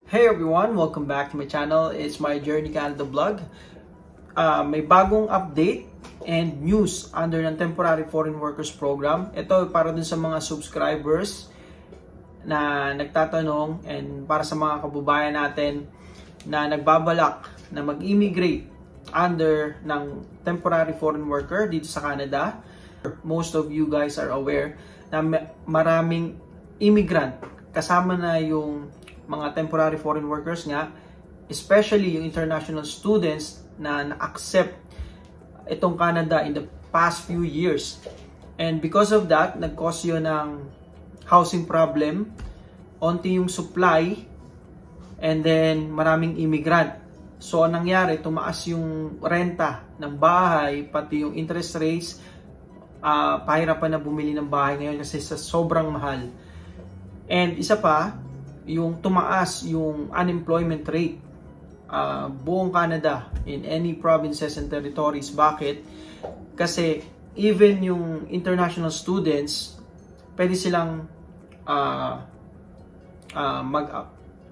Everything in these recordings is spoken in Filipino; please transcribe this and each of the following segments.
Hey everyone! Welcome back to my channel. It's my Journey Canada vlog. May bagong update and news under ng Temporary Foreign Workers Program. Ito para dun sa mga subscribers na nagtatanong and para sa mga kababayan natin na nagbabalak na mag-immigrate under ng Temporary Foreign Worker dito sa Canada. Most of you guys are aware na maraming immigrant kasama na yung mga temporary foreign workers nga, especially yung international students na na-accept itong Canada in the past few years. And because of that, nag-cause yun ng housing problem, onti yung supply, and then maraming immigrant. So, anong nangyari, tumaas yung renta ng bahay, pati yung interest rates, pahirapan na bumili ng bahay ngayon kasi sa sobrang mahal. And isa pa, yung tumaas yung unemployment rate buong Canada in any provinces and territories. Bakit? Kasi even yung international students, pwede silang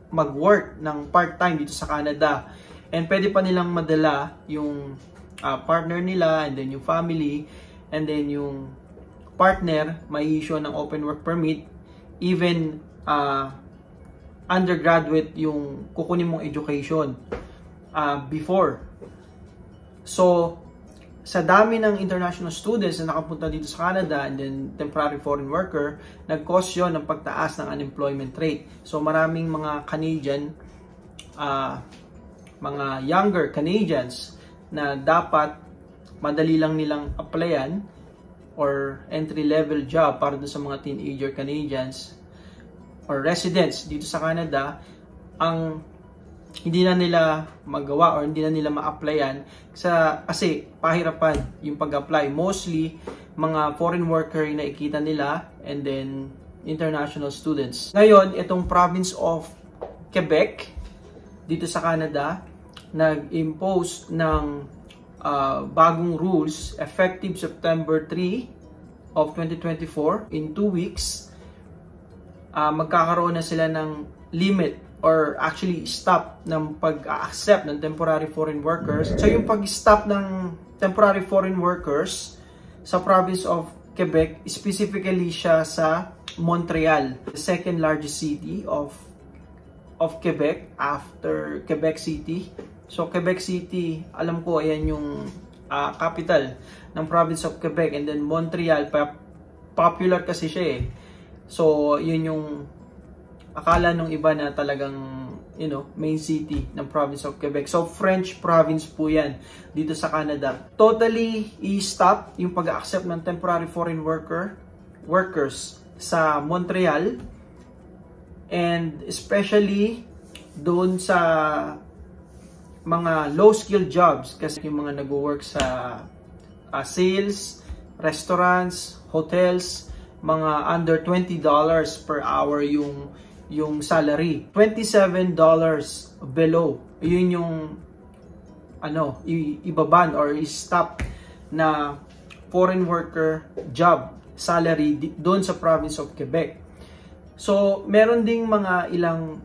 mag-work ng part-time dito sa Canada. And pwede pa nilang madala yung partner nila and then yung family and then yung partner may issue ng open work permit, even undergraduate yung kukunin mong education before. So, sa dami ng international students na nakapunta dito sa Canada and then temporary foreign worker, nag-cause yun ng pagtaas ng unemployment rate. So, maraming mga Canadian, mga younger Canadians na dapat madali lang nilang applyan or entry-level job para doon sa mga teenager Canadians or residents dito sa Canada, ang hindi na nila magawa or hindi na nila ma-applyan kasi pahirapan yung pag-apply. Mostly, mga foreign worker yung nakikita nila and then international students. Ngayon, itong province of Quebec dito sa Canada, nag-impose ng bagong rules effective September 3 of 2024. In 2 weeks, magkakaroon na sila ng limit or actually stop ng pag-accept ng temporary foreign workers. So yung pag-stop ng temporary foreign workers sa province of Quebec, specifically siya sa Montreal, the second largest city of Quebec after Quebec City. So Quebec City, alam ko ayan yung capital ng province of Quebec, and then Montreal, popular kasi siya eh. So, yun yung akala nung iba na talagang, main city ng province of Quebec. So, French province po yan dito sa Canada. Totally i-stop yung pag-accept ng temporary foreign workers sa Montreal, and especially doon sa mga low-skill jobs, kasi yung mga nag-work sa sales, restaurants, hotels, mga under $20 per hour yung salary. $27 below. Yun yung ibaban or i-stop na foreign worker job salary doon sa province of Quebec. So, meron ding mga ilang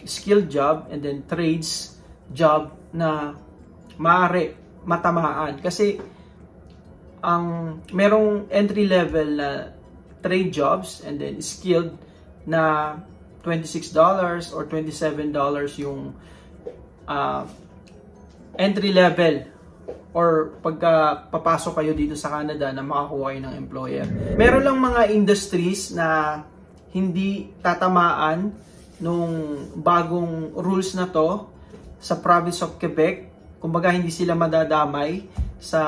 skilled job and then trades job na maaari matamaan. Kasi merong entry level na trade jobs and then skilled na $26 or $27 yung entry level or pagka papasok kayo dito sa Canada na makakuha kayo ng employer. Meron lang mga industries na hindi tatamaan nung bagong rules na to sa province of Quebec. Kumbaga hindi sila madadamay sa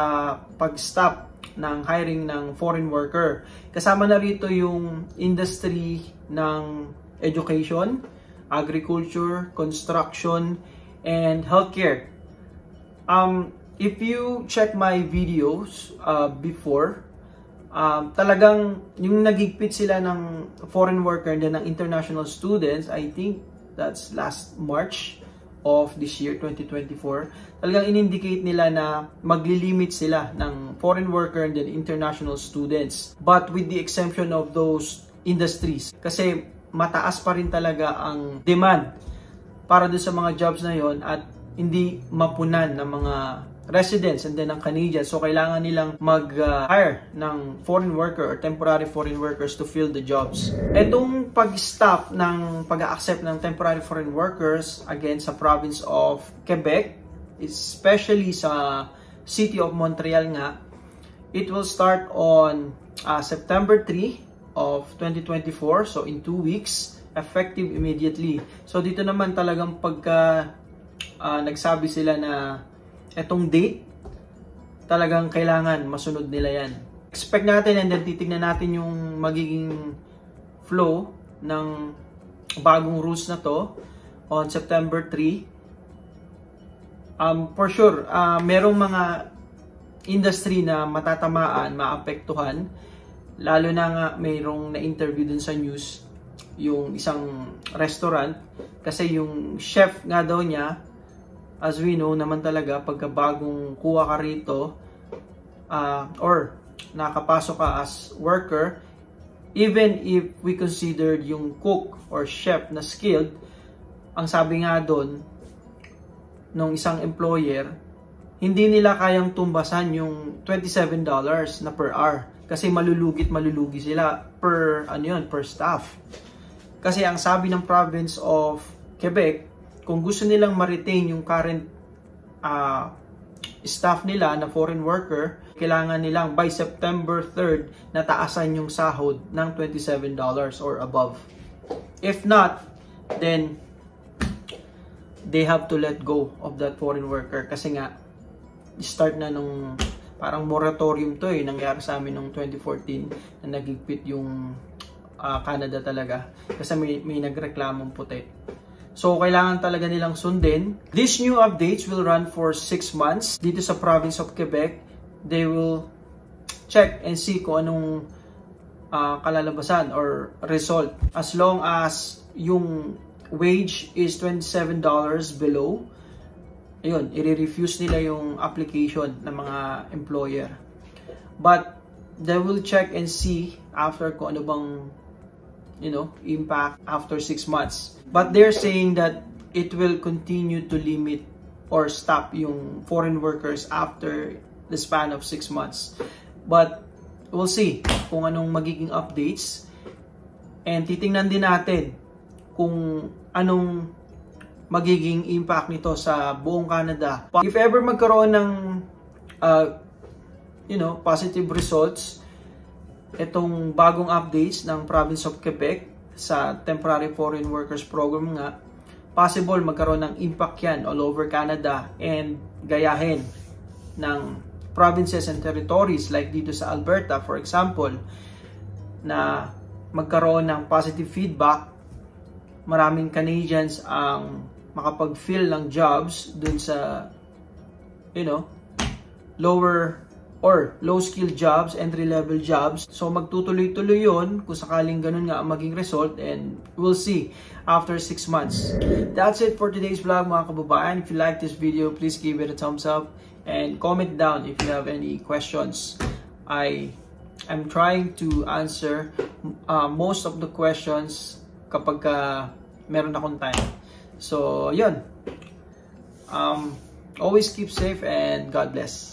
pag-stop ng hiring ng foreign worker. Kasama na rito yung industry ng education, agriculture, construction, and healthcare. If you check my videos before, talagang yung nagigpit sila ng foreign worker and ng international students, I think that's last March of this year, 2024, talagang in-indicate nila na maglilimit sila ng foreign worker and then international students. But with the exemption of those industries. Kasi mataas pa rin talaga ang demand para doon sa mga jobs na yon at hindi mapunan ng mga residents and then ng Canadians. So kailangan nilang mag-hire ng foreign worker or temporary foreign workers to fill the jobs. Etong pag-stop ng pag-accept ng temporary foreign workers again sa province of Quebec, especially sa City of Montreal nga, it will start on September 3 of 2024, so in 2 weeks, effective immediately. So dito naman talagang pagka nagsabi sila na etong date, talagang kailangan masunod nila yan. Expect natin and then titignan natin yung magiging flow ng bagong rules na to on September 3. For sure, merong mga industry na matatamaan, maapektuhan, lalo na nga mayroong na-interview dun sa news yung isang restaurant kasi yung chef nga daw niya, as we know naman talaga, pagka bagong kuha ka rito or nakapasok ka as worker, even if we considered yung cook or chef na skilled, ang sabi nga doon nung isang employer, hindi nila kayang tumbasan yung $27 na per hour kasi malulugi sila per per staff. Kasi ang sabi ng province of Quebec, kung gusto nilang ma-retain yung current staff nila na foreign worker, kailangan nilang by September 3rd nataasan yung sahod ng $27 or above. If not, then they have to let go of that foreign worker kasi nga start na nung parang moratorium to nangyari sa amin noong 2014 na nagigpit yung Canada talaga kasi may nagreklamong puti. So, kailangan talaga nilang sundin. These new updates will run for 6 months. Dito sa province of Quebec, they will check and see kung anong kalalabasan or result. As long as yung wage is $27 below, ayun, i-refuse nila yung application ng mga employer. But, they will check and see after kung ano bang impact after 6 months. But they're saying that it will continue to limit or stop yung foreign workers after the span of 6 months. But we'll see kung anong magiging updates. And titingnan din natin kung anong magiging impact nito sa buong Canada. If ever magkaroon ng positive results, itong bagong updates ng province of Quebec sa temporary foreign workers program nga, possible magkaroon ng impact yan all over Canada and gayahin ng provinces and territories like dito sa Alberta, for example, na magkaroon ng positive feedback. Maraming Canadians ang makapag-fill ng jobs dun sa lower or low-skilled jobs, entry-level jobs. So magtutuloy-tuloy yun kung sakaling ganun nga ang maging result, and we'll see after 6 months. That's it for today's vlog mga kababayan. If you like this video, please give it a thumbs up and comment down if you have any questions. I'm trying to answer most of the questions kapag meron akong time. So yun, always keep safe and God bless.